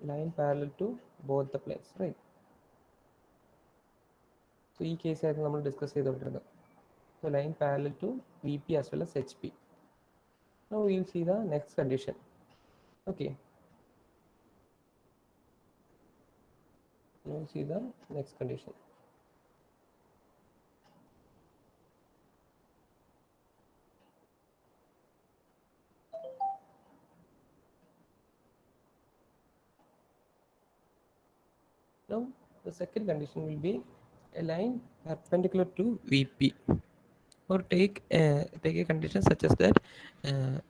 line parallel to both the planes, right? So ഈ case ആയിരുന്നു നമ്മൾ ഡിസ്കസ് ചെയ്തുകൊണ്ടിരുന്നത്. So line parallel to VP as well as HP. Now we will see the next condition. Okay. Now we will see the next condition. Now the second condition will be a line perpendicular to VP, or take a condition such as that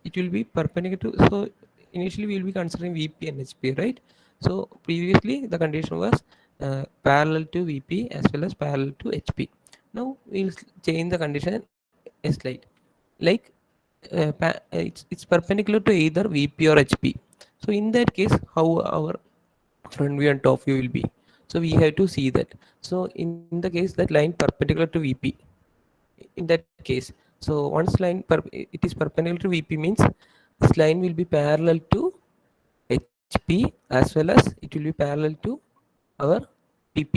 it will be perpendicular to. So initially we will be considering VP and HP, right? So previously the condition was parallel to VP as well as parallel to HP. Now we will change the condition a slide, like it's perpendicular to either VP or HP. So in that case, how our front view and top view will be? So we have to see that. So in the case that line perpendicular to VP, in that case, so once it is perpendicular to VP means this line will be parallel to HP as well as it will be parallel to our PP,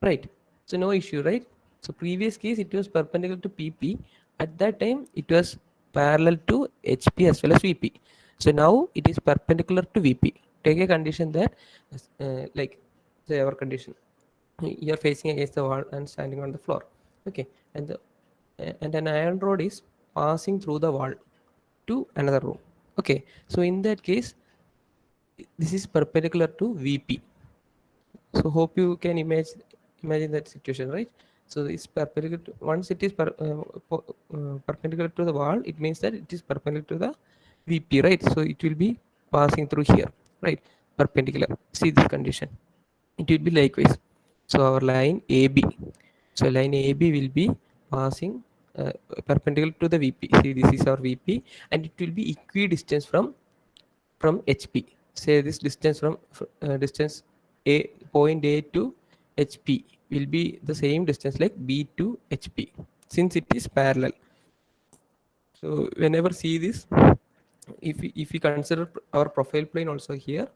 right? So no issue, right? So previous case it was perpendicular to PP. At that time it was parallel to HP as well as VP. So now it is perpendicular to VP. Take a condition that like say our condition, you are facing against the wall and standing on the floor, okay, and and an iron rod is passing through the wall to another room, okay. So in that case this is perpendicular to VP. So hope you can imagine that situation, right? So it's perpendicular to, once it is perpendicular to the wall, it means that it is perpendicular to the VP, right? So it will be passing through here, right? Perpendicular. See this condition. It will be likewise. So our line AB. So line AB will be passing perpendicular to the VP. See, this is our VP, and it will be equidistant from HP. Say this distance from distance A, point A to HP will be the same distance like B to HP, since it is parallel. So whenever see this, if we consider our profile plane also here,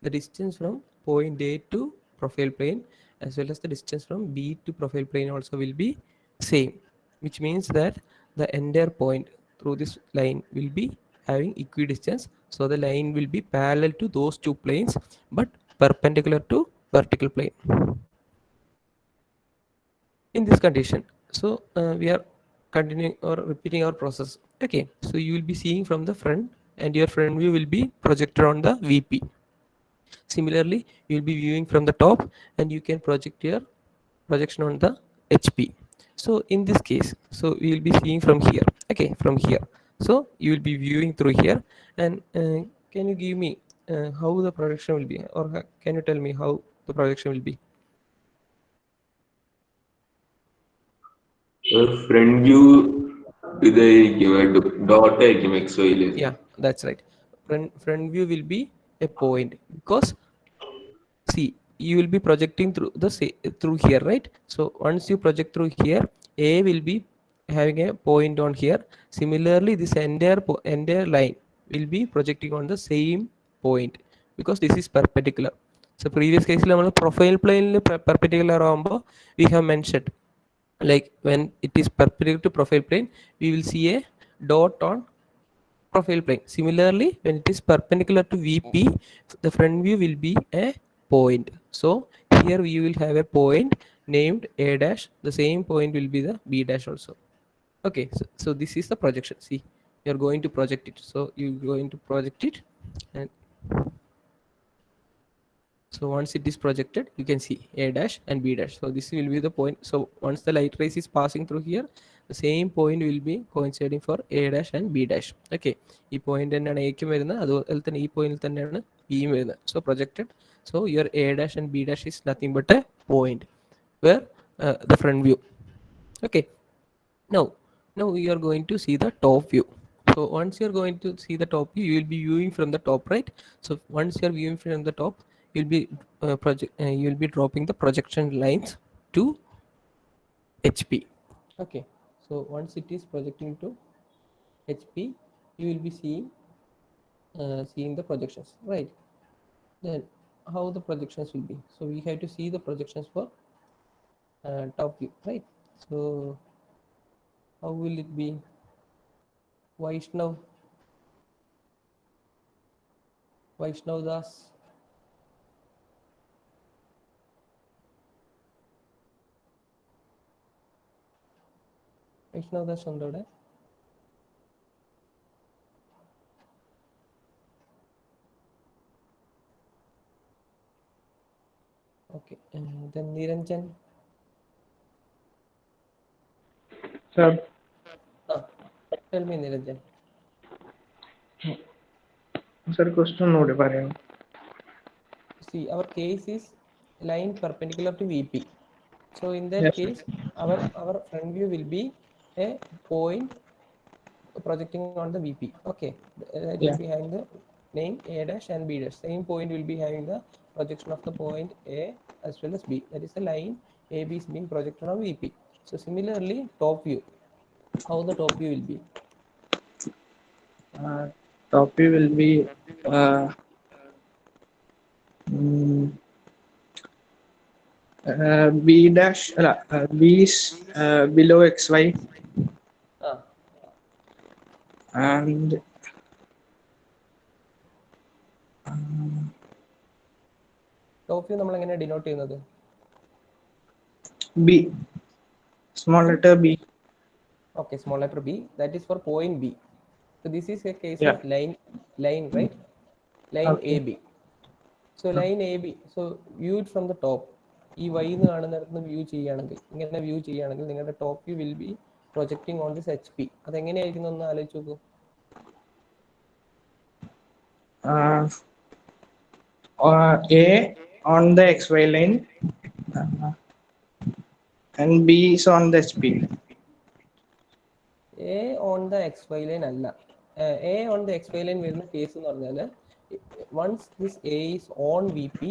the distance from point A to profile plane as well as the distance from B to profile plane also will be same, which means that the entire point through this line will be having equidistance. So the line will be parallel to those two planes but perpendicular to vertical plane in this condition. So we are continuing or repeating our process, okay. So you will be seeing from the front and your front view will be projected on the VP. Similarly you will be viewing from the top and you can project your projection on the HP. So in this case, so we will be seeing from here, okay, from here. So you will be viewing through here, and can you give me how the projection will be, or can you tell me how the projection will be? Front view ഇതായിരിക്കും dot ആയിരിക്കും X വൈയില്. Yeah, that's right. Front view will be a point because see, you will be projecting through through here, right? So once you project through here, A will be having a point on here. Similarly this entire line will be projecting on the same point because this is perpendicular. So previous case നമ്മൾ profile plane perpendicular ആവുമ്പോൾ we have mentioned, like when it is perpendicular to profile plane we will see a dot on profile plane. Similarly, when it is perpendicular to VP, the front view will be a point. So here we will have a point named A dash. The same point will be the B dash also. Okay, so this is the projection. See, you are going to project it. So you are going to project it, and so once it is projected you can see A dash and B dash. So this will be the point. So once the light rays is passing through here, the same point will be coinciding for A dash and B dash, okay. ഈ point തന്നെയാണ് എക്കും വരുന്നത്, അതുപോലെ തന്നെ ഈ പോയിന്റിൽ തന്നെയാണ് ബിയും വരുന്നത്. So projected, so your A dash and B dash is nothing but a point where the front view, okay. Now now we are going to see the top view. So once you are going to see the top view, you will be viewing from the top, right? So once you are viewing from the top, you'll be you will be dropping the projection lines to HP, okay. So once it is projecting to HP, you will be seeing the projections, right? then how the projections will be. So we have to see the projections for top view, right? So how will it be? Vaishnav, Vaishnav Das. Vaishnav Das ഉണ്ടോ ഇവിടെ? Okay, then Niranjan. Sir, Ah, tell me Niranjan. sir, question note പറയാം. See, our case is line perpendicular to VP. So in that Yes, sir. case, our front view will be a point projecting on the VP. Okay, that will Yeah. be having the name A dash and B dash. Same point will be having the projection of the point A as well as B. That is the line AB is being projected on VP. So similarly, top view. How the top view will be? Top view will be uh, mm, B dash, B is below XY Ah, and top view നമ്മൾ എങ്ങനെ denote ചെയ്യുന്നത്? B, small letter B. Okay, small letter B. That is for point B. So this is a case Yeah. of line, right? Line Okay. AB. So line AB. So view it from the top. ഈ y എന്ന് കാണുന്നിടത്ത് view ചെയ്യുകയാണെങ്കിൽ, ഇങ്ങനെ view ചെയ്യുകയാണെങ്കിൽ നിങ്ങളുടെ top view will B projecting on this HP. അതെങ്ങനെയായിരിക്കും ഒന്ന് ആലോചിച്ച് നോക്കൂ. A on the XY line and B is on the HP. A on the XY line അല്ല. A on the XY line വരുന്ന case എന്ന് പറഞ്ഞാൽ once this A is on VP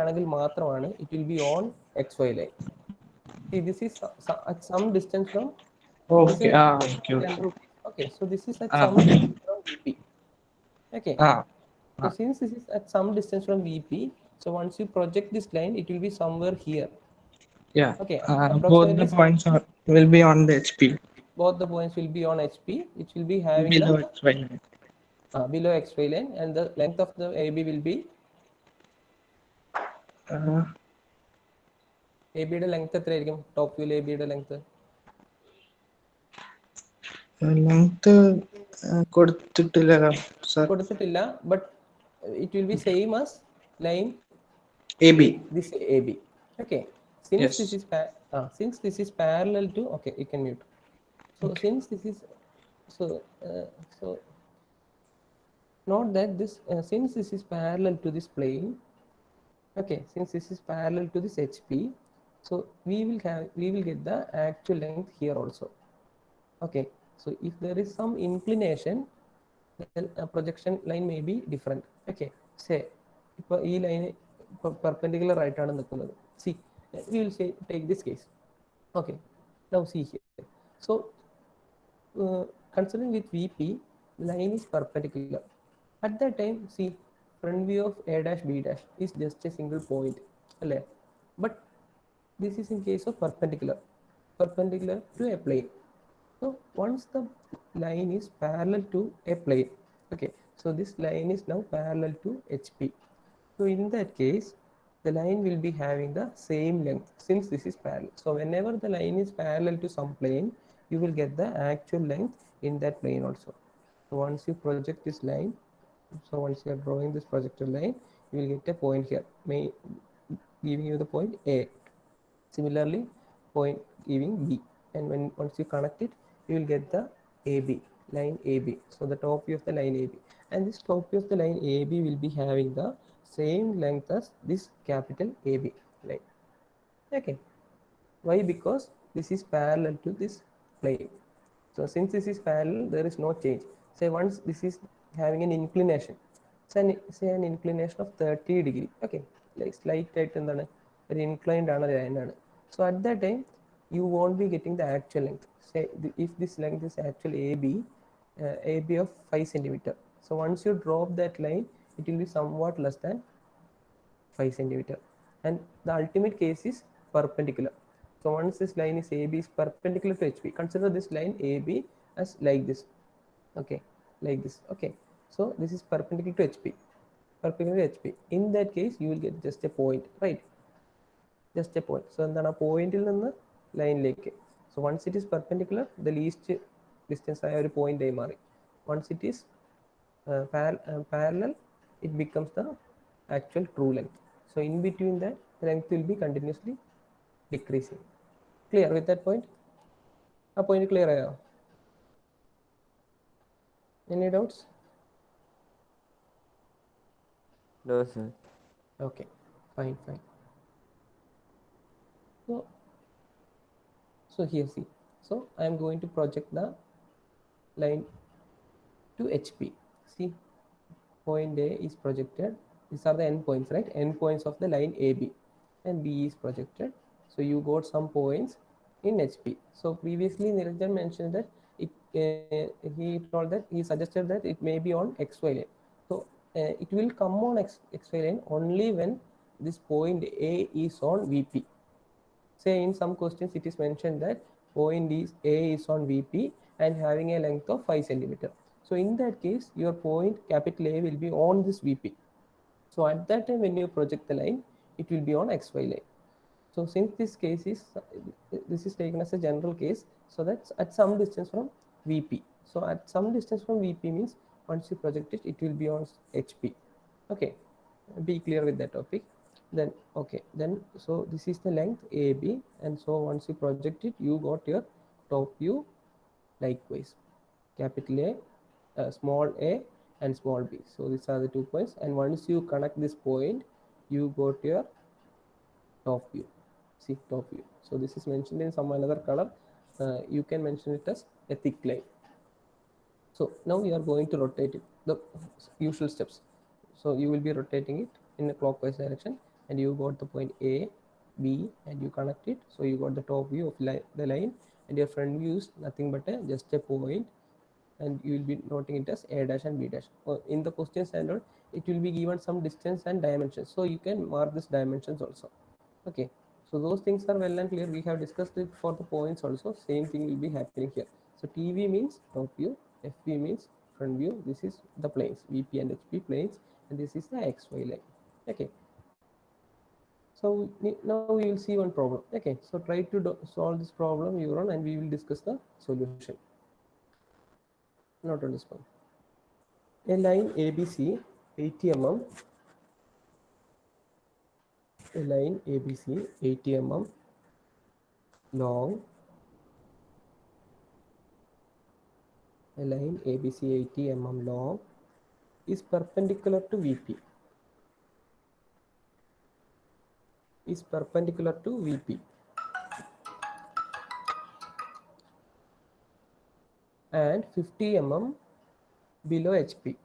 ആണെങ്കിൽ മാത്രമാണ് it will be on XY line. See, this is at some distance from Okay. Okay. Okay. Okay, so this is at Ah. some distance from VP. Okay, Ah. so since this is at some distance from VP, so once you project this line, it will be somewhere here. Yeah. Okay, Both the points will be on the HP. both the points will be on HP. It will be having Below XY line. below XY line, and the length of the AB will be AB യുടെ length എത്രയായിരിക്കും? Top വ്യൂവിൽ AB യുടെ length കൊടുത്തിട്ടില്ല sir. കൊടുത്തിട്ടില്ല, but it will be same as line AB. This AB. Okay, since Yes. this is parallel to, okay, you can mute. So Okay. since this is so note that this since this is parallel to this plane, okay, since this is parallel to this HP, so we will get the actual length here also. Okay, so if there is some inclination, then a projection line may be different. Okay, say ഇപ്പോൾ ഈ line perpendicular ആയിട്ടാണ് നിൽക്കുന്നത്. See, we will say take this case. Okay, now see here. So considering with VP, the line is perpendicular. At that time, see, front view of A dash B dash is just a single point, അല്ലേ? But this is in case of perpendicular to a plane. So once the line is parallel to a plane, okay, so this line is now parallel to HP. So in that case, the line will be having the same length since this is parallel. So whenever the line is parallel to some plane, you will get the actual length in that plane also. So once you project this line, so once you are drawing this projected line, you will get a point here, giving you the point A. Similarly, point giving B, and once you connect it, you will get the AB, line AB. So the top view of the line AB, and this top view of the line AB will be having the same length as this capital AB line. Okay, why? Because this is parallel to this plane. So since this is parallel, there is no change. Say once this is having an inclination, say an inclination of 30 degree. Okay, like slight ആയിട്ട് എന്താണ് ഒരു inclined ആണ് ലൈനാണ്. So at that time, you won't be getting the actual length. Say if this length is actual AB, AB of 5 centimeter. So once you drop that line, it will be somewhat less than 5 centimeter, and the ultimate case is perpendicular. So once this line is AB is perpendicular to HP, consider this line AB as like this, okay, like this, okay. So this is perpendicular to HP, perpendicular to HP. In that case, you will get just a point, right? Just a point. So എന്താണ് ആ പോയിന്റിൽ നിന്ന് ലൈനിലേക്ക്. So once it is perpendicular, the least distance ആയ ഒരു point ആയി മാറി. Once it is parallel, it becomes the actual true length. So in between that, the length will be continuously decreasing. Clear with that point? A point clear ആയോ? Any doubts? No, sir. Okay, fine. So here see. So I am going to project the line to HP. See, point A is projected. These are the endpoints, right? Endpoints of the line AB, and B is projected. So you got some points in HP. So previously Niranjan mentioned that he told that he suggested that it may be on XY line. So it will come on XY line only when this point A is on VP. Say in some questions it is mentioned that point A is on VP and having a length of 5 centimeter. So in that case, your point capital A will be on this VP. So at that time when you project the line, it will be on XY line. So since this case is, this is taken as a general case, so that's at some distance from VP. So at some distance from VP means once you project it, it will be on HP. Okay, be clear with that topic. Then okay, then so this is the length AB, and so once you project it, you got your top view likewise, capital A, small a, and small b. So these are the 2 points, and once you connect this point, you got your top view. See, top view. So this is mentioned in some another color. You can mention it as a thick line. So now you are going to rotate it, the usual steps. So you will be rotating it in a clockwise direction, and you got the point A, B, and you connect it. So you got the top view of the line, and your front view is nothing but just a point, and you will be noting it as A dash and B dash. In the question standard, it will be given some distance and dimensions. So you can mark this dimensions also. Okay. So those things are well and clear. We have discussed it for the points also. Same thing will be happening here. So TV means top view, FV means front view. This is the planes, VP and HP planes, and this is the XY line. Okay. So now we will see one problem. Okay. So try to solve this problem, Euron, and we will discuss the solution. Not on this one. A line ABC 80 mm. A line ABC 80 mm long. A line ABC 80 mm long is perpendicular to VP. Is perpendicular to VP. And 50 mm below HP.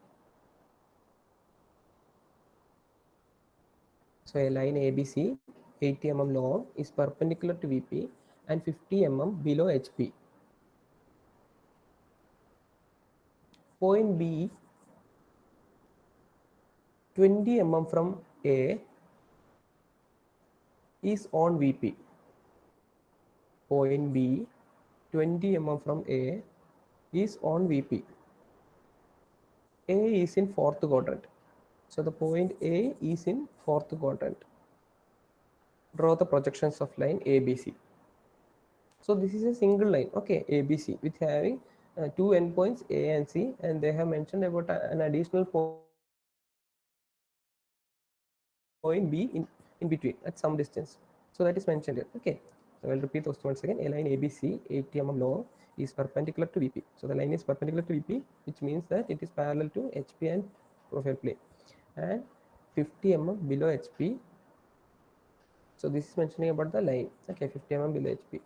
So a line ABC 80 mm long is perpendicular to VP and 50 mm below HP. Point B 20 mm from A is on VP. Point B 20 mm from A is on VP. A is in fourth quadrant. So the point A is in fourth quadrant. Draw the projections of line ABC. So this is a single line, okay, ABC, with having 2 endpoints A and C, and they have mentioned about an additional point B in between at some distance. So that is mentioned here. Okay. So I'll repeat those once again. A line ABC 80 mm long is perpendicular to VP. So the line is perpendicular to VP, which means that it is parallel to HP and profile plane. And 50 mm below HP. So this is mentioning about the line. Okay, 50 mm below HP.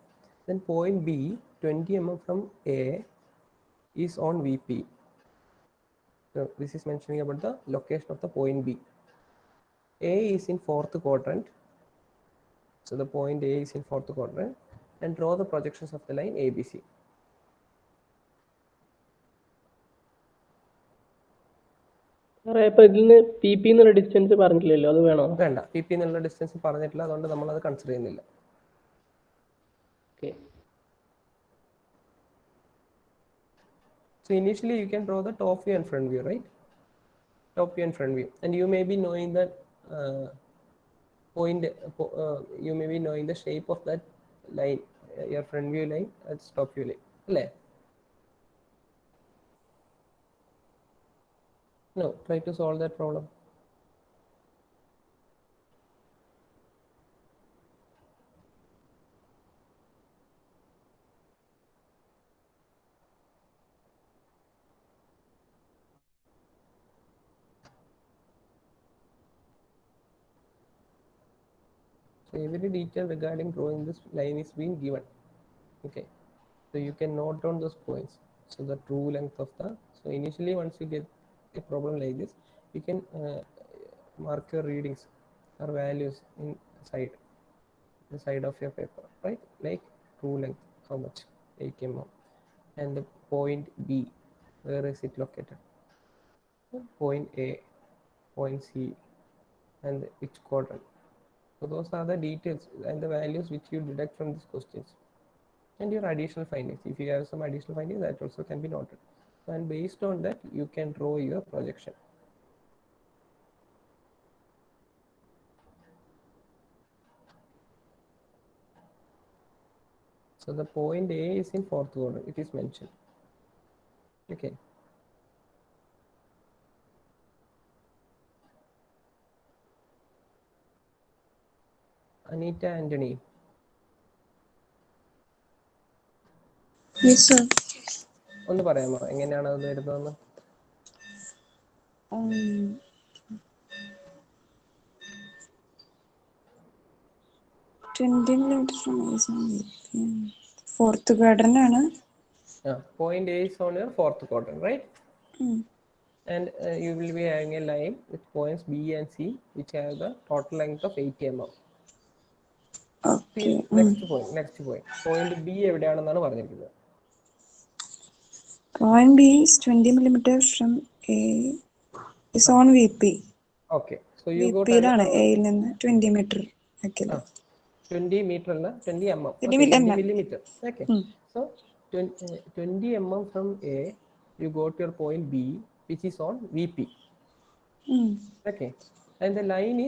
Then point B 20 mm from A is on VP. So this is mentioning about the location of the point B. A is in fourth quadrant. So the point A is in fourth quadrant, and draw the projections of the line ABC. സാറേ ഇപ്പൊ ഇതിന് P P എന്നുള്ള distance പറഞ്ഞില്ലല്ലോ, അത് വേണോ? വേണ്ട, P P എന്നുള്ള distance പറഞ്ഞിട്ടില്ല, അതുകൊണ്ട് നമ്മളത് കൺസിഡർ ചെയ്യുന്നില്ല. Okay. So initially you can draw the top view and front view, right? Top view and front view, and you may be knowing that you may be knowing the shape of that line, your front view line, that's top view line, alle? No, try to solve that problem. So every detail regarding drawing this line is being given. Okay, so you can note down those points. So the true length of the, so initially once you get a problem like this, you can mark your readings or values inside the side of your paper, right? Like true length, how much, 8 mm, and the point B, where is it located, point A, point C, and which quadrant. So those are the details and the values which you deduct from these questions, and your additional findings. If you have some additional findings, that also can be noted. And based on that, you can draw your projection. So the point A is in fourth quadrant, it is mentioned. Okay. Anita Anthony. Yes, sir. ഒന്ന് പറയാമോ എങ്ങനെയാണ് അത് വരുന്നതെന്ന്? 20 millimeters from fourth quadrant ആണ്. Point A is on your fourth quadrant, right? And you will be having a line with points B and C which have the total length of 80 mm. Okay. Next point. Point B എവിടെയാണെന്നാണ് പറഞ്ഞിരിക്കുന്നത്. Point B is 20 millimeters from A is on VP. Okay, so you VP got യിലാണ് A യിൽ നിന്ന് 20 meter ആക്കിയത്. 20 meter അല്ല 20 mm. 20 millimeter. Okay. So 20 mm from A, you got your point B which is on VP. Okay, and the line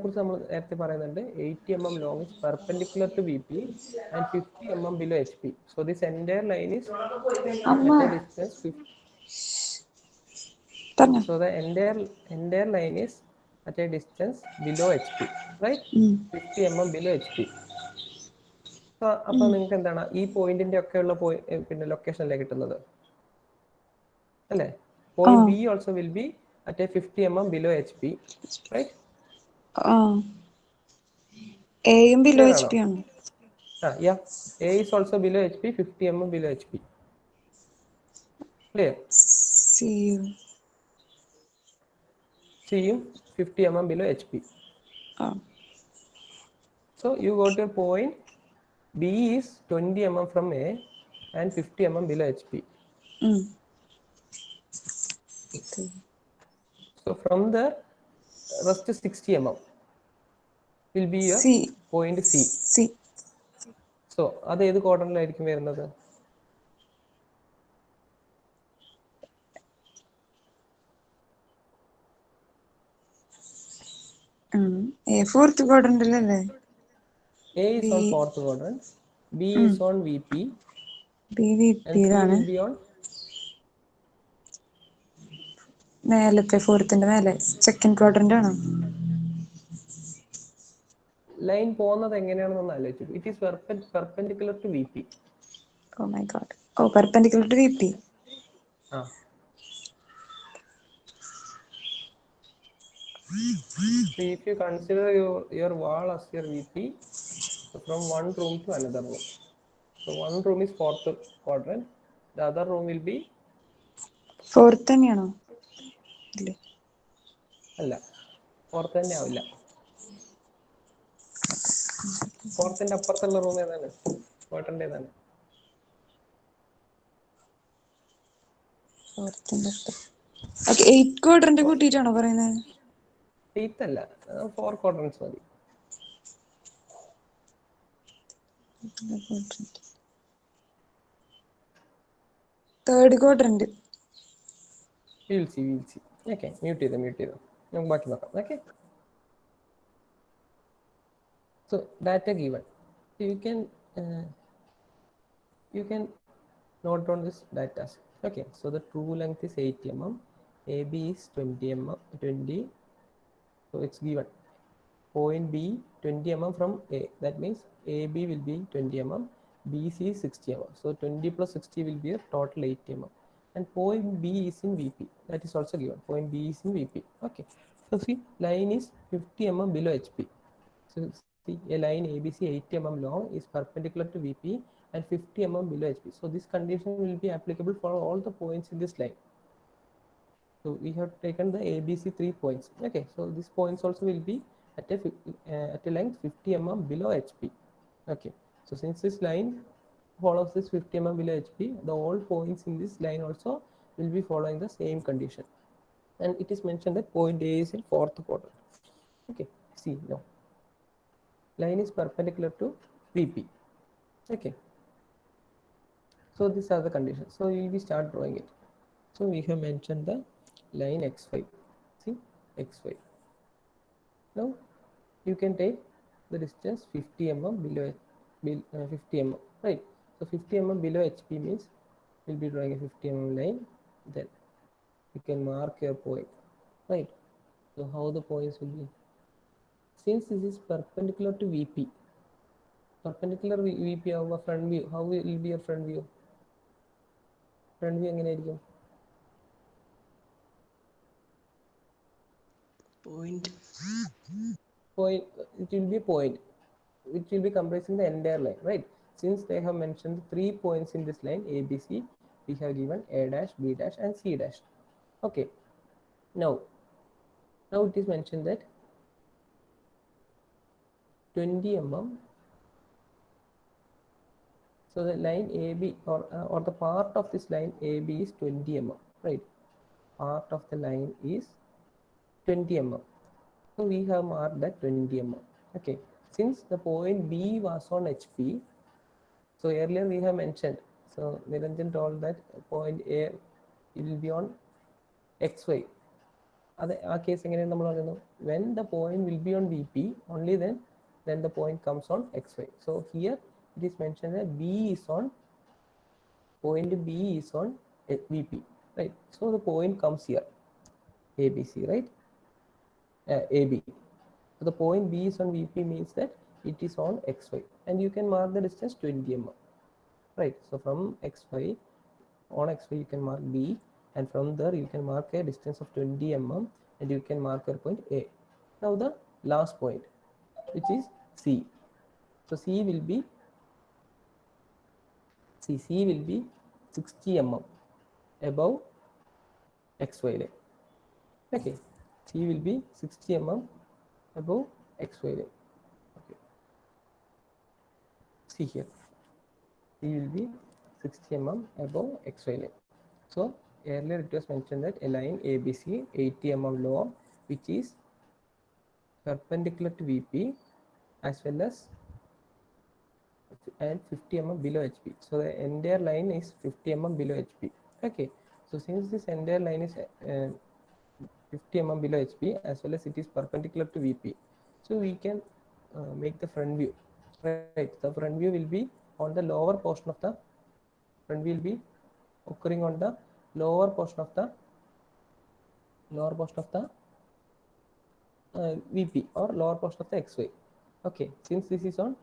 കുറിച്ച് നമ്മൾ നേരത്തെ പറയുന്നുണ്ട്, 80 mm long is perpendicular to VP and 50 mm below HP. So this entire line is at a distance 50. So the entire line is at a distance below HP, right? 50 mm below HP. So അപ്പോൾ നിങ്ങൾക്ക് എന്താണ് ഈ പോയിന്റിന്റെ ഒക്കെ ഉള്ള പിന്നെ ലൊക്കേഷനിലെ കിട്ടുന്നത് അല്ലേ? Point B also will be at a 50 mm below HP, right? A യും below HP ആണ്. Yeah, A is also below HP, 50 mm below HP. Clear? C യും 50 mm below HP. So you got your point B is 20 mm from A and 50 mm below HP. So from the rest 60 mm will be your point C. So അത് ഏത് ക്വാഡ്രന്റിലായിരിക്കും വരുന്നത്? A fourth quadrant അല്ലേ? A is on fourth quadrant, B is on VP, B VP and C will be on മേലത്തെ ഫോർത്തിന്റെ മേലെ second quadrant ആണോ? Line പോകുന്നത് എങ്ങനെയാണെന്ന് ആലോചിച്ചു. It is perpendicular to VP. Oh my god. Oh, perpendicular to VP. So if you consider your wall as your VP, so from one room to another room. So one room is fourth quadrant, the other room will be fourth തന്നെയാണോ? അല്ല, fourth തന്നെ ആവില്ല. ഫോർത്തിന്റെ അപ്പുറത്തുള്ള room ഏതാണ്? Quadrant ഏതാണ്? Okay 8 quadrant കൂട്ടിയിട്ടാണോ പറയുന്നത്? 8th അല്ല, 4 quadrants മതി. Third quadrant. We'll see. Okay, mute ചെയ്തോ. നമുക്ക് ബാക്കി നോക്കാം. Okay. So data given. So you can note down this data. Okay. So the true length is 80 mm. AB is 20 mm. 20. So it's given. Point B 20 mm from A. That means AB will be 20 mm. BC is 60 mm. So 20 plus 60 will be a total 80 mm. And point B is in VP. That is also given. Point B is in VP. Okay. So see, line is 50 mm below HP. So see, a line ABC 80 mm long is perpendicular to VP and 50 mm below HP. So this condition will be applicable for all the points in this line. So we have taken the ABC 3 points. Okay. So these points also will be at a length 50 mm below HP. Okay. So since this line follows this 50 mm below HP, the all points in this line also will be following the same condition. And it is mentioned that point A is in 4th quadrant. Okay. See now. Line is perpendicular to VP. Okay. So these are the conditions. So we will start drawing it. So we have mentioned the line XY. See, XY. Now you can take the distance 50 mm below 50 mm, right? So 50 mm below HP means we'll be drawing a 50 mm line. Then you can mark your point, right? So how the points will be? Since this is perpendicular to VP, perpendicular VP of a front view, how will be a front view? Front view എങ്ങനെയായിരിക്കും? Point. Point, it will be point which will be comprising the entire line, right? Since they have mentioned 3 points in this line ABC, we have given A dash, B dash and C dash. Okay. Now it is mentioned that 20 mm. So the line AB or the part of this line AB is 20 mm, right? Part of the line is 20 mm. So we have marked that 20 mm. Okay. Since the point B was on HP, so earlier we have mentioned. So Niranjan told that point A it will be on XY. Our case when the point will be on VP, only then the point comes on XY. So here it is mentioned that point B is on VP, right? So the point comes here, ABC, right? AB. So the point B is on VP means that it is on XY, and you can mark the distance 20 mm, right? So from XY, on XY you can mark B, and from there you can mark a distance of 20 mm, and you can mark your point A. Now the last point, which is C. So C will be 60 mm above XY line. Okay, C will be 60 mm above XY line. Okay. See here, C will be 60 mm above XY line. So earlier it was mentioned that a line ABC 80 mm long, which is perpendicular to VP as well as and 50 mm below HP. So the entire line is 50 mm below HP. Okay. So since this entire line is 50 mm below HP as well as it is perpendicular to VP, so we can make the front view, right? The front view will be on the lower portion of the front view will be occurring on the lower portion of the VP or lower portion of the XY. Okay, since this is on,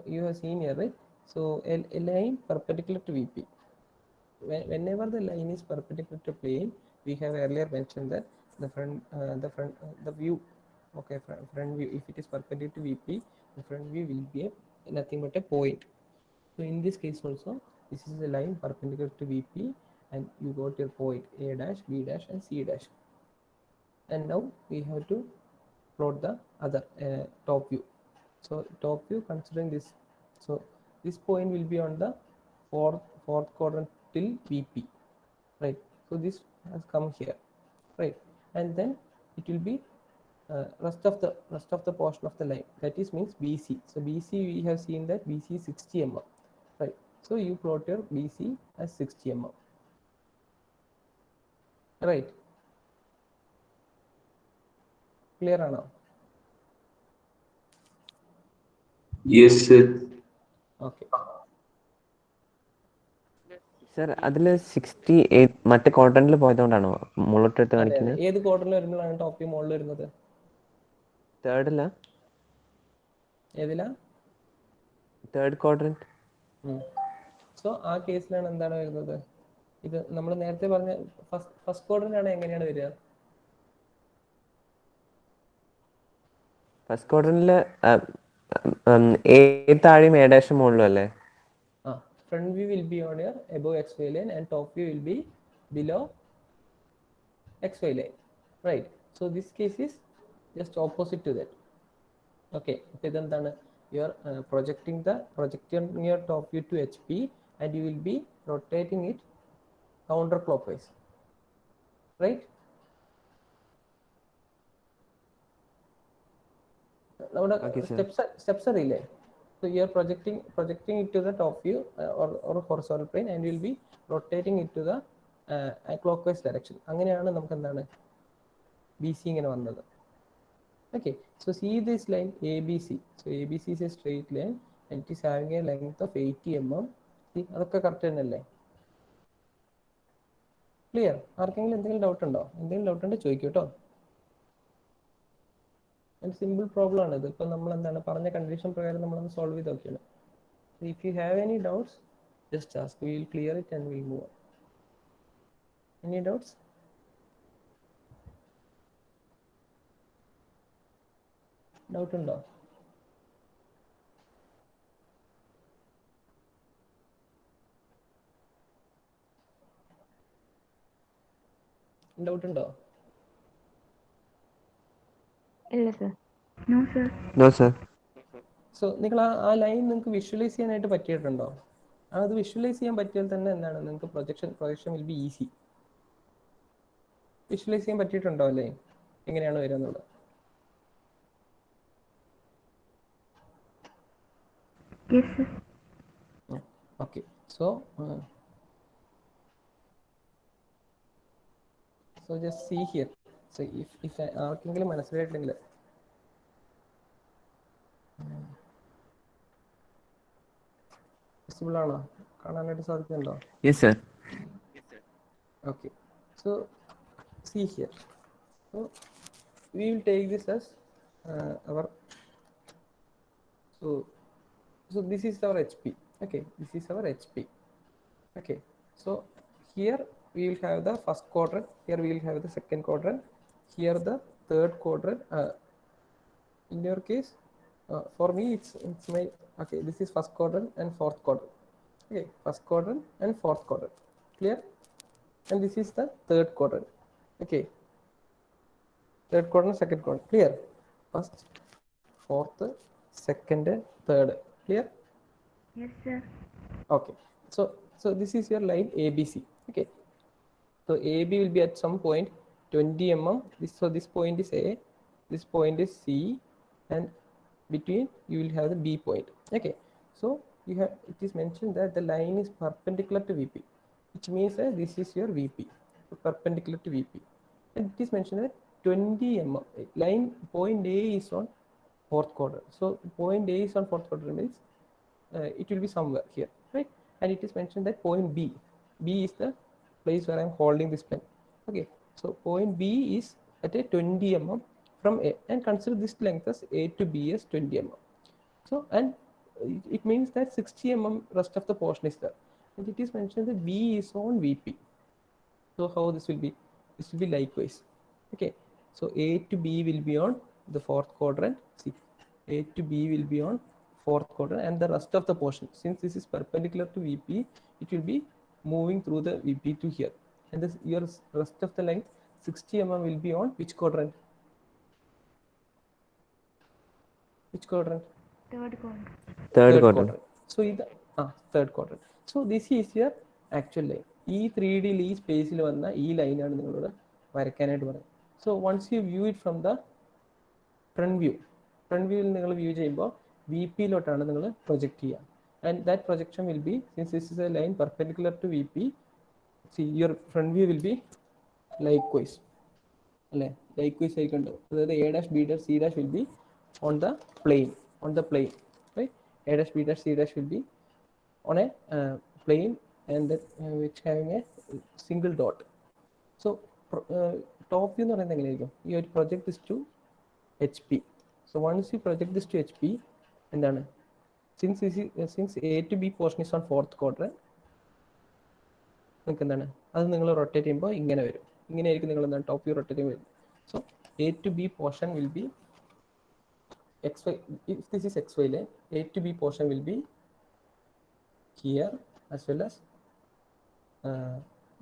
you have seen here, right? So a line perpendicular to VP. Whenever the line is perpendicular to plane, we have earlier mentioned that the view, okay, front view, if it is perpendicular to VP, the front view will be nothing but a point. So in this case also, this is a line perpendicular to VP, and you got your point A dash, B dash and C dash. And now we have to plot the other top view. So top view considering this, so this point will be on the fourth quadrant till VP, right? So this has come here, right? And then it will be rest of the portion of the line, that is means BC. So BC, we have seen that BC is 60 mm, right? So you plot your BC as 60 mm, right? Clear or no? Yes, sir. Okay. Sir അതിൽ 68 മറ്റേ ക്വാഡ്രന്റിൽ പോയതുകൊണ്ടാണോ മുകളിലോട്ട് അതെ അതെ, കാണിക്കുന്നത്? ഏത് ക്വാർട്ടറിൽ വരുമ്പോഴാണ് top view മുകളിൽ വരുന്നത്? തേർഡിലാ? ഏതിലാ? Third quadrant. സോ ആ കേസിലാണ് എന്താണ് വരുന്നത്? ഇത് നമ്മൾ നേരത്തെ പറഞ്ഞ ഫസ്റ്റ് ക്വാർട്ടറിൽ ആണ് എങ്ങനെയാണ് വരിക? ഫസ്റ്റ് ക്വാഡ്രന്റിൽ എ താഴെയും എ ഡാഷും മുകളിലും അല്ലേ? Front view will be on your above XY line and top view will be below XY line, right? So this case is just opposite to that. Okay, ഇതെന്താണ്? You are projecting your top view to HP and you will be rotating it counterclockwise, right? നമ്മുടെ steps അറിയില്ലേ? So you are projecting it to the top view or horizontal plane and you will be rotating it to the clockwise direction. അങ്ങനെയാണ് നമുക്ക് എന്താണ് BC ഇങ്ങനെ വന്നത്. Okay, so see this line ABC. So ABC is a straight line and it is having a length of 80 mm. See, അതൊക്കെ correct തന്നെയല്ലേ? Clear? ആർക്കെങ്കിലും എന്തെങ്കിലും doubt ഉണ്ടോ? എന്തെങ്കിലും ഡൗട്ട് ഉണ്ടെങ്കിൽ ചോദിക്കൂ കേട്ടോ. സിമ്പിൾ പ്രോബ്ലം ആണ് ഇത്. ഇപ്പം നമ്മൾ എന്താണ് പറഞ്ഞ കണ്ടീഷൻ പ്രകാരം നമ്മളൊന്ന് സോൾവ് ചെയ്ത് നോക്കിയാണ്. If you have any doubts just ask, we will clear it and will move on. Any doubts? Doubt ഉണ്ടോ? ഡൗട്ട് ഉണ്ടോ? ഇല്ല sir. No sir. No sir. So നിങ്ങൾ ആ ലൈൻ നിങ്ങൾക്ക് വിഷ്വലൈസ് ചെയ്യാനായിട്ട് പറ്റിയിട്ടുണ്ടോ? അത് വിഷ്വലൈസ് ചെയ്യാൻ പറ്റിയാൽ തന്നെ എന്താണ് നിങ്ങൾക്ക് projection will be easy. Visualise ചെയ്യാൻ പറ്റിയിട്ടുണ്ടോ അല്ലേ എങ്ങനെയാണ് വരിക എന്നുള്ളത്? Yes sir. Okay, so just see here. So if ആർക്കെങ്കിലും മനസ്സിലായിട്ടില്ലെങ്കിൽ വിസിബിൾ ആണോ? കാണാനായിട്ട് സാധിക്കുന്നുണ്ടോ? Yes sir. Okay, so see here. So we will take this as our so this is our HP. Okay, this is our HP. Okay, so here we will have the first quadrant, here we will have the second quadrant, here the third quadrant. In your case, for me it's my, okay, this is first quadrant and fourth quadrant. Okay, first quadrant and fourth quadrant, clear? And this is the third quadrant. Okay, third quadrant, second quadrant, clear? First, fourth, second, third, clear? Yes sir. Okay, so this is your line ABC. Okay, so AB will be at some point 20 mm. This point is A, this point is C, and between you will have the B point. Okay, so it is mentioned that the line is perpendicular to VP, which means that this is your VP, perpendicular to VP, and it is mentioned that 20 mm line point A is on fourth quadrant. So point A is on fourth quadrant means it will be somewhere here, right? And it is mentioned that point B is the place where I am holding this pen. Okay, so point B is at a 20 mm from A, and consider this length as A to B as 20 mm. So, and it means that 60 mm rest of the portion is there, and it is mentioned that B is on VP. So how this will be? This will be likewise. Okay, so A to B will be on the fourth quadrant. See, A to B will be on fourth quadrant, and the rest of the portion, since this is perpendicular to VP, it will be moving through the VP to here, and this your rest of the length 60 mm will be on which quadrant? Which quadrant? Third quadrant. Third quadrant. So third quadrant. So this is your actual line. ഈ 3Dയിൽ ഈ സ്പേസിൽ വന്ന ഈ ലൈനാണ് നിങ്ങളോട് വരയ്ക്കാനായിട്ട് പറയുന്നത്. So once you view it from the front വ്യൂവിൽ നിങ്ങൾ വ്യൂ ചെയ്യുമ്പോൾ വി പിയിലോട്ടാണ് നിങ്ങൾ പ്രൊജക്റ്റ് ചെയ്യുക. And that projection will be, since this is a line perpendicular to V P, your front view will be likewise അല്ലേ, likewise ആയിട്ടുണ്ട്. അതായത് A dash B dash C dash will be on the plane right. A dash B dash C dash will be on a plane and that which having a single dot. So top view എന്ന് പറയുന്നത് എങ്ങനെയായിരിക്കും? ഈ ഒരു project this to HP. So once you project this to HP, എന്താണ്, since A to B portion is on 4th quadrant, നിങ്ങൾക്ക് എന്താണ് അത് നിങ്ങൾ റൊട്ടേറ്റ് ചെയ്യുമ്പോൾ ഇങ്ങനെ വരും. ഇങ്ങനെയായിരിക്കും നിങ്ങൾ എന്താണ് ടോപ്പ് വ്യൂ റൊട്ടേറ്റ് ചെയ്യുമ്പോൾ വരും. So A to B portion will be XY. If this is XY line, A to B portion will be here as well as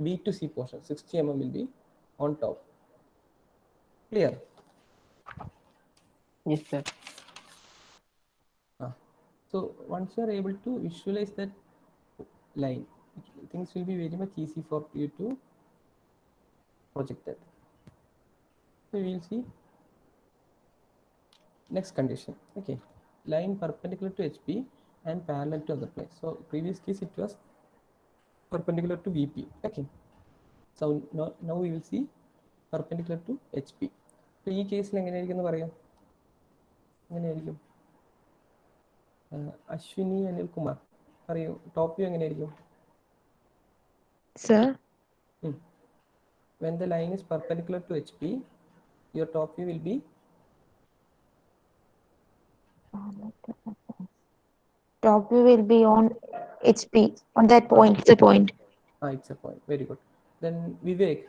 B to C portion 60 mm will be on top. Clear? Yes, sir. So once you are able to visualize that line, things will be very much easy for you to project that. So we will see next condition. Okay, line perpendicular to HP and parallel to other planes. So previous case it was perpendicular to VP. Okay, so now we will see perpendicular to HP. So ഈ കേസിൽ എങ്ങനെയായിരിക്കും എന്ന് പറയാം, എങ്ങനെയായിരിക്കും? അശ്വിനി അനിൽകുമാർ പറയൂ, top view എങ്ങനെയായിരിക്കും? Sir, When the line is perpendicular to HP, your top view will be top view will be on HP, on that point, the point. It's a point. Very good. Then Vivek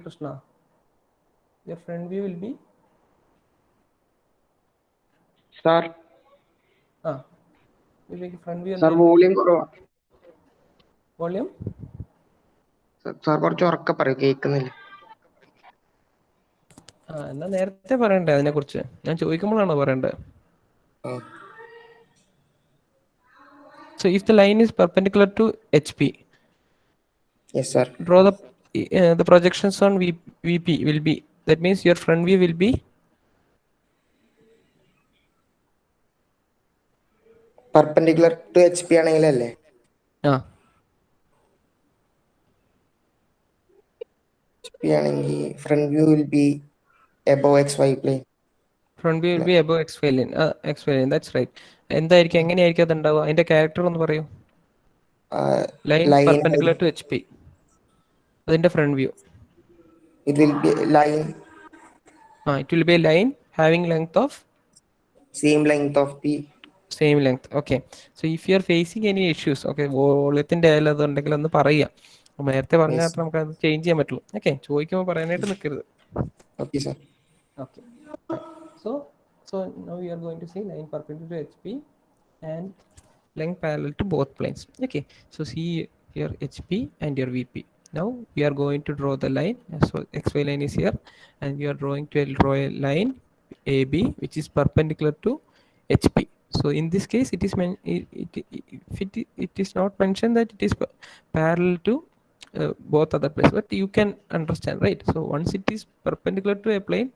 Krishna, your front view will be Sir, Vivek front view. sir, volume കുറവാ. Volume? Sir, കുറച്ച് ഉറക്കെ പറയൂ, കേൾക്കുന്നില്ല. എന്നാ നേരത്തെ പറയണ്ടേ അതിനെ കുറിച്ച്? ഞാൻ ചോദിക്കുമ്പോഴാണോ പറയണ്ടേ? So if the line is perpendicular to HP, Yes, sir. draw the projections on VP will be, that means your front view will be perpendicular to HP ആണെങ്കിലല്ലേ? HP ആണെങ്കിൽ front view will be above XY plane. Front view will be above XY line. XY line, that's right. എന്തായിരിക്കും, എങ്ങനെയായിരിക്കും അത് ഉണ്ടാവുക? അതിന്റെ character ഒന്ന് പറയൂ. Line perpendicular to HP, അതിന്റെ front view. It will be line. It will be a line having length of Same length of P. Same length. Okay. So if you are facing any issues, okay, വോളിയത്തിന്റെ ആയാലും അതുണ്ടെങ്കിൽ ഒന്ന് പറയുക. നേരത്തെ പറഞ്ഞാൽ നമുക്ക് അത് change ചെയ്യാൻ പറ്റുള്ളൂ. ഓക്കെ, ചോദിക്കുമ്പോൾ പറയാനായിട്ട് നിൽക്കരുത്. Okay, sir. Okay. So now we are going to see line perpendicular to HP and length parallel to both planes. Okay. So see your HP and your VP. Now we are going to draw the line. So XY line is here, and we are draw a line AB which is perpendicular to HP. So in this case, it is not mentioned that it is parallel to both other planes, but you can understand, right? So once it is perpendicular to a plane,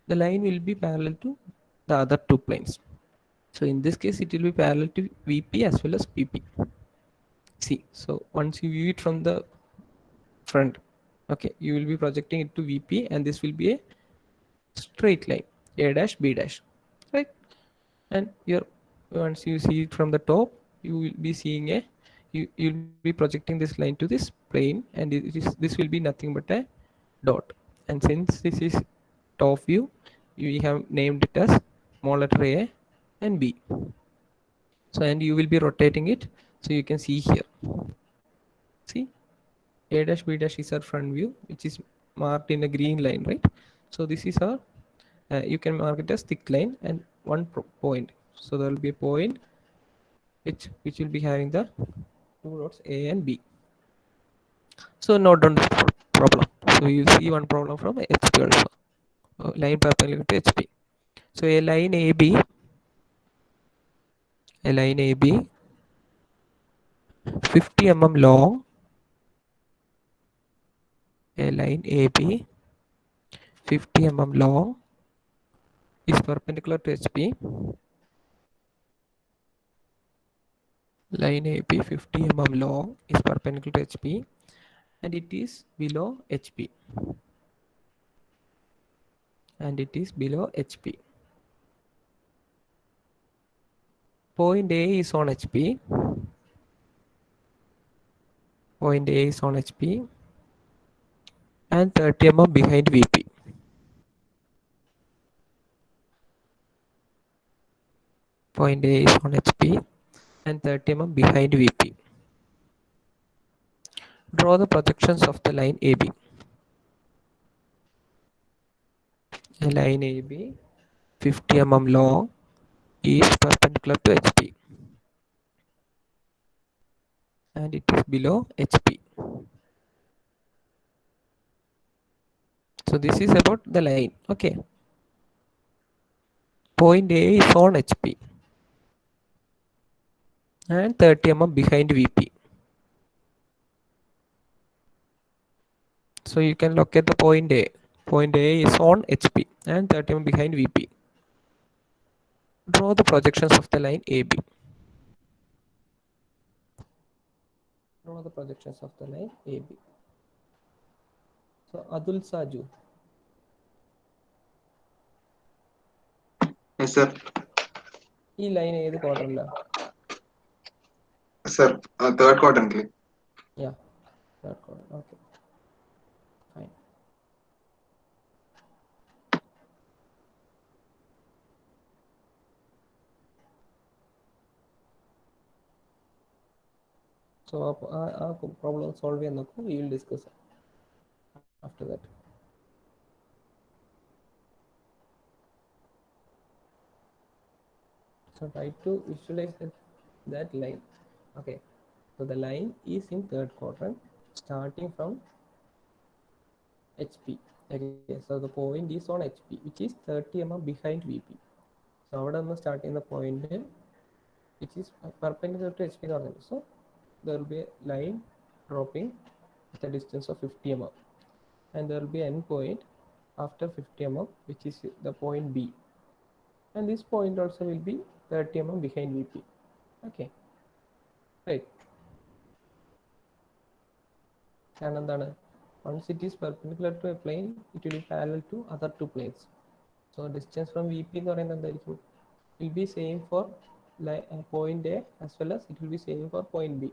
the line will be parallel to the other two planes. So in this case, it will be parallel to VP as well as PP. See, so once you view it from the front, okay, you will be projecting it to VP, and this will be a straight line, A dash B dash, right? And here, once you see it from the top, you will be seeing you'll be projecting this line to this plane, and this will be nothing but a dot. And since this is top view, we have named it as small letter A and B. So and you will be rotating it, so you can see here. See, A dash B dash is our front view, which is marked in a green line, right? So this is our you can mark it as thick line and one point. So there will be a point which will be having the two dots A and B. So note down this problem. So you see one problem from HP also. Line perpendicular to HP. So a line AB 50 mm long, a line AB 50 mm long is perpendicular to HP. Line AB 50 mm long is perpendicular to HP and it is below HP. And it is below HP. Point A is on HP. Point A is on HP and 30 mm behind VP. Point A is on HP and 30 mm behind VP. Draw the projections of the line AB. A line AB 50 mm long is perpendicular to HP and it is below HP. So this is about the line. Okay. Point A is on HP and 30 mm behind VP. So you can locate the point A. Point A is on HP and 30 mm behind VP. Draw the projections of the line AB. Draw the projections of the line AB. So Adul Saju. Yes, sir. ഈ line ഏത് ക്വാഡ്രന്റിലാണ്? Sir, third quadrant. Yeah, third quadrant. Okay, fine. So ആ problem solve ചെയ്യാൻ നോക്കൂ. We will discuss after that. So try to visualize that line. Okay, so the line is in third quadrant starting from HP. Okay, so the point is on HP which is 30 mm behind VP. So അവിടെ നിന്ന് start ചെയ്യുന്ന point which is perpendicular to HP എന്ന് പറഞ്ഞത്. So there will be a line dropping at a distance of 50 mm and there will be an end point after 50 mm which is the point B, and this point also will be 30 mm behind VP. Okay, right. കാരണം എന്താണ്, once it is perpendicular to a plane it will be parallel to other two planes. So distance from VP എന്ന് പറയുന്നത് എന്തായിരിക്കും, will be same for point A as well as it will be same for point B.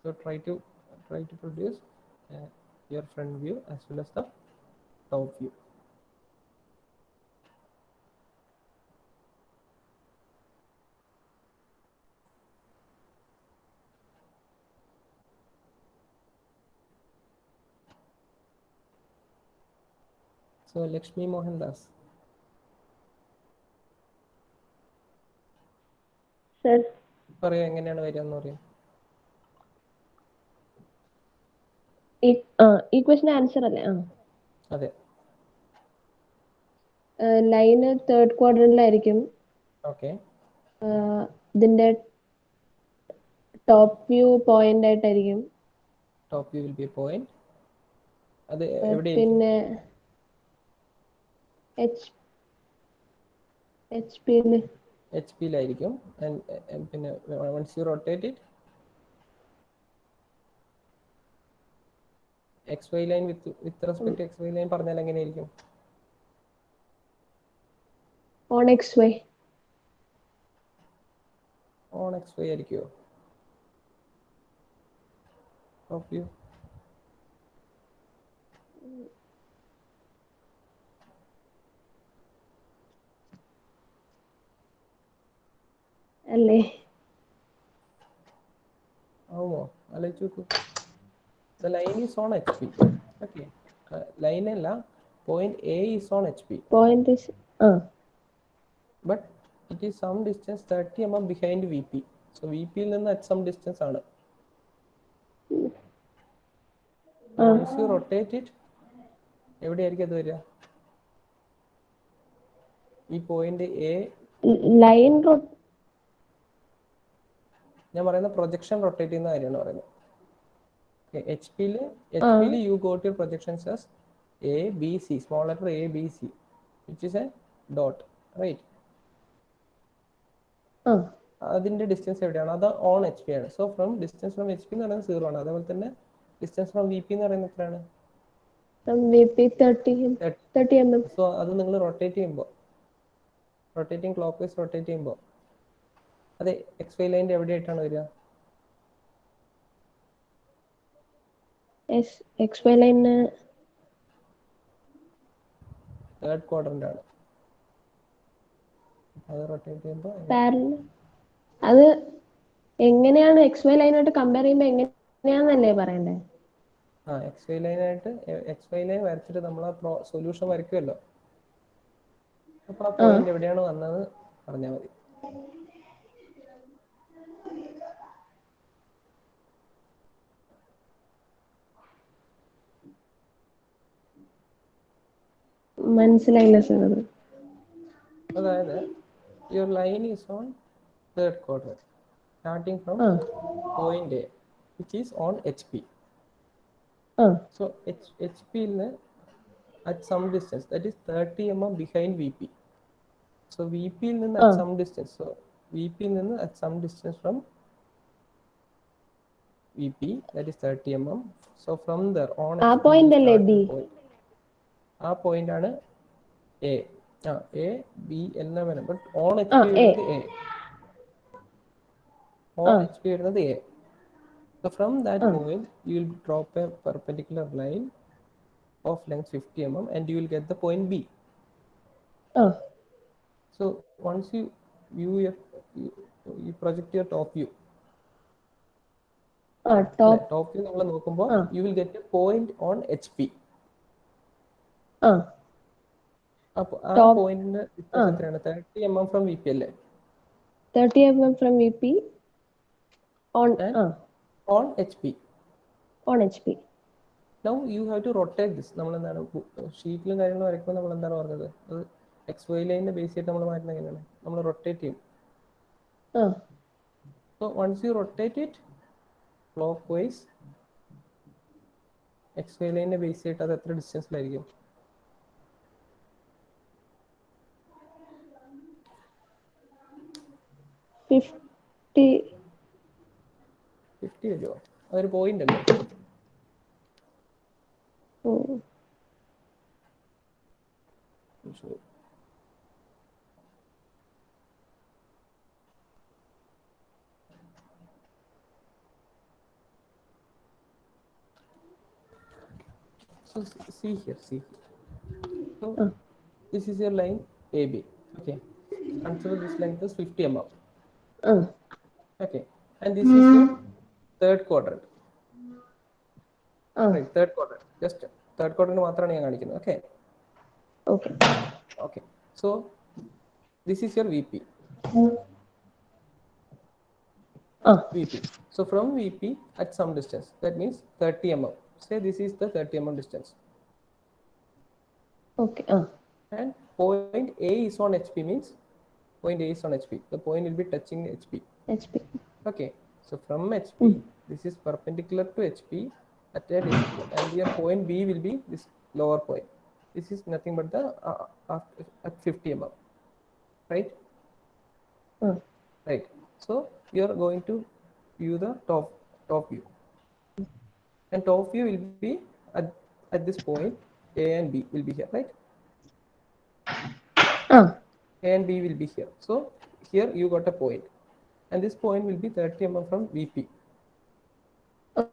So try to produce your front view as well as the top view. So Lakshmi Mohandas. Sir, പറയാ എങ്ങനെയാണ് വരിക എന്ന് പറയാം. ഈ ക്വസ്റ്റിന് answer അല്ലേ? അതെ. ലൈന് third ക്വാഡ്രന്റിലായിരിക്കും. ഓക്കെ. ഇതിന്റെ ടോപ്പ് വ്യൂ പോയിന്റ് ആയിട്ടായിരിക്കും. Top view will be point. അത് എവിടെ? പിന്നെ HP-ലായിരിക്കും. പിന്നെ once you rotate it, XY line with respect to XY line പറഞ്ഞാൽ എങ്ങനെയായിരിക്കും? on XY. on XY ആയിരിക്കുമോ ടോപ്പ് വ്യൂ? അല്ലേ? ആവുമോ? ആലോചിച്ച് നോക്കൂ. The line is on HP. Okay. Line അല്ല, point A is on HP. Point is But it is some distance 30 mm behind VP. So VP യിൽ നിന്ന് at some distance ആണ്. Once you rotate it, എവിടെയായിരിക്കും അത് വരിക? ഈ point A line ഞാൻ പറയുന്ന പ്രൊജക്ഷൻ റൊട്ടേറ്റ് ചെയ്യുന്ന കാര്യമാണ് പറയുന്നത്. എച്ച് പിയിൽ you got your projections as A B C, small letter A B C, which is A dot, right? അതിന്റെ ഡിസ്റ്റൻസ് എവിടെയാണ്? അത് ഓൺ എച്ച് പി ആണ്. So from distance from H P എന്ന് പറയുന്നത് 0 ആണ്. അതേപോലെ തന്നെ ഡിസ്റ്റൻസ് ഫ്രം വി പി എന്ന് പറയുന്നത് എത്രയാണ്? VP 30 mm. സോ അത് നിങ്ങൾ റൊട്ടേറ്റ് ചെയ്യുമ്പോൾ, റൊട്ടേറ്റിംഗ് ക്ലോക്ക് വൈസ് റൊട്ടേറ്റ് ചെയ്യുമ്പോൾ അത് എക്സ് വൈ ലൈൻ്റെ എവിടെയായിട്ടാണ് വരിക? XY ലൈന് തേർഡ് ക്വാഡ്രന്റ് ആണ്. അത് റൊട്ടേറ്റ് ചെയ്യുമ്പോൾ പാരലൽ. അത് എങ്ങനെയാണ് XY ലൈനായിട്ട് കമ്പയർ ചെയ്യുമ്പോൾ എങ്ങനെയാണെന്നല്ലേ പറയണ്ടേ? എക്സ് വൈ ലൈനായിട്ട് എക്സ് വൈ ലൈൻ വരച്ചിട്ട് നമ്മൾ ആ സൊല്യൂഷൻ വരയ്ക്കുമല്ലോ. അപ്പോൾ ആ പോയിന്റ് എവിടെയാണ് വന്നത് പറഞ്ഞാൽ മതി. മനസ്സിലായില്ല സാർ. അത് അതായത് your line is on third quadrant starting from point A which is on H P. So H പിയിൽ നിന്ന് at some distance, that is 30 mm behind V P. So V പിയിൽ നിന്ന് at some distance, so V പിയിൽ നിന്ന് at some distance from V P, that is 30 mm. So from there on ആ point അല്ലേ B? ആ point ആണ് A. A B എല്ലാം വരും. ബട്ട് ഓൺ എച്ച് പി വരുന്നത് എ. ഓൺ എച്ച് പി വരുന്നത് A. So from that point you will drop a perpendicular line of length 50 mm and you will get the point B. So once you view you project your top view. Top view നമ്മൾ നോക്കുമ്പോൾ you will get a point on HP. അപ്പോൾ ആ പോയിന്റിന്റെ distance എത്രയാണ്? 30 mm from VP അല്ലേ? 30 mm from VP on HP. On HP. Now you have to rotate this. നമ്മൾ എന്താണ് ഷീറ്റിലും കാര്യങ്ങളും വരയ്ക്കുമ്പോൾ നമ്മൾ എന്താണ് പറഞ്ഞത്? അത് എക്സ് വൈ ലൈനിന്റെ ബേസ് ചെയ്തിട്ട് നമ്മൾ മാറ്റുന്നത് എങ്ങനെയാണ്? നമ്മൾ റൊട്ടേറ്റ് ചെയ്യും. So once you rotate it clockwise, X Y ലൈനിന്റെ ബേസ് ചെയ്തിട്ട് അത് എത്ര ഡിസ്റ്റൻസിലായിരിക്കും? 50 വരുമോ? അതൊരു പോയിന്റ് അല്ലേ? So see here. So this is your line AB. Okay. Consider this length is 50 mm. Okay. And this is your third quadrant. Right, third quadrant. Just third quadrant മാത്രമാണ് ഞാൻ കാണിക്കുന്നത്. Okay. Okay. So this is your VP. VP. So from VP at some distance, that means 30 mm. Say this is the 30 mm distance. Okay. And point A is on HP means point A is on HP. The point will be touching HP. Okay. So from HP, this is perpendicular to HP at a distance, and your point B will be this lower point. This is nothing but the at 50 mm, right? Right. So you are going to view the top view, and top view will be at this point. A and B will be here, right? A and B will be here. So here you got a point, and this point will be 30 mm from VP,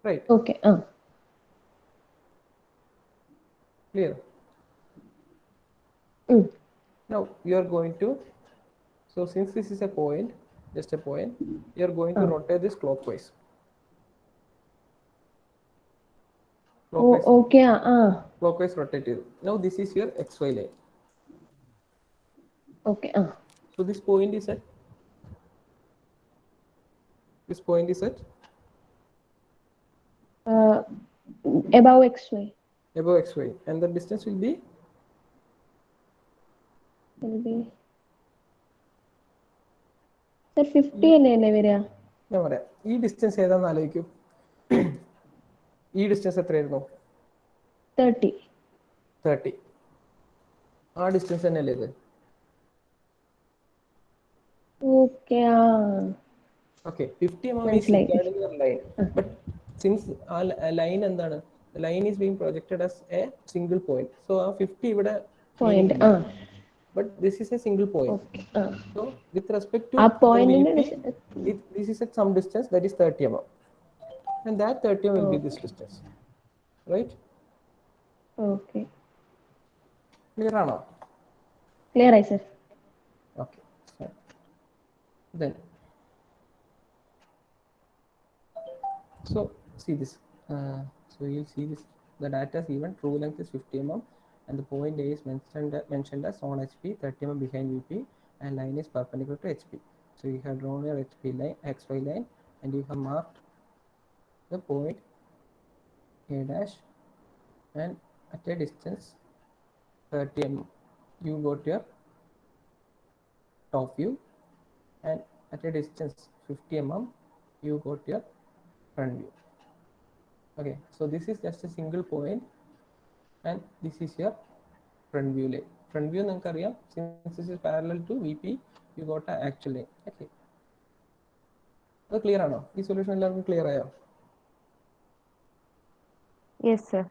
right? Okay. Clear? Now you are going to, so since this is a point, just a point, you are going to rotate this clockwise. Okay. Clockwise rotated. Now this is your XY line. Okay. So this point is at Above XY. Above XY, and the distance will be sir 50 അല്ലേ വരിക? ഞാൻ പറയാം. ഈ distance ഏതാന്ന് ആലോചിക്കും. ഈ distance എത്രയായിരുന്നു? 30. ആ ഡിസ്റ്റൻസ് തന്നെയല്ലേ ഇത്? ഓക്കെ. ആ ഓക്കെ, 50 mm is മനസ്സിലായി. regarding your line, but since ആ line എന്താണ്, the line is being projected as a single point, so ആ 50 ഇവിടെ പോയിന്റ്. ആ but this is a single point. Okay. ആ So with respect to ആ the പോയിന്റിന്റെ VP, this is at some distance, that is 30 mm, and that 30 mm will be this distance, right? Okay, Clear ആണോ? Clear ആയി sir. Okay, fine. Then so see this, so you'll see this, the data is even, true length is 50 mm and the point A is mentioned as on HP, 30 mm behind VP, and line is perpendicular to HP. So you have drawn your HP line, XY line, and you have marked the point A dash, and at a distance 30 mm you got your top view, and at a distance 50 mm you got your front view. Okay, so this is just a single point and this is your front view line. Front view നിങ്ങൾക്ക് അറിയാം, since this is parallel to VP you got a actual line. Okay, അത് clear ആണോ? ഈ solution എല്ലാവർക്കും clear ആയോ? Yes, sir.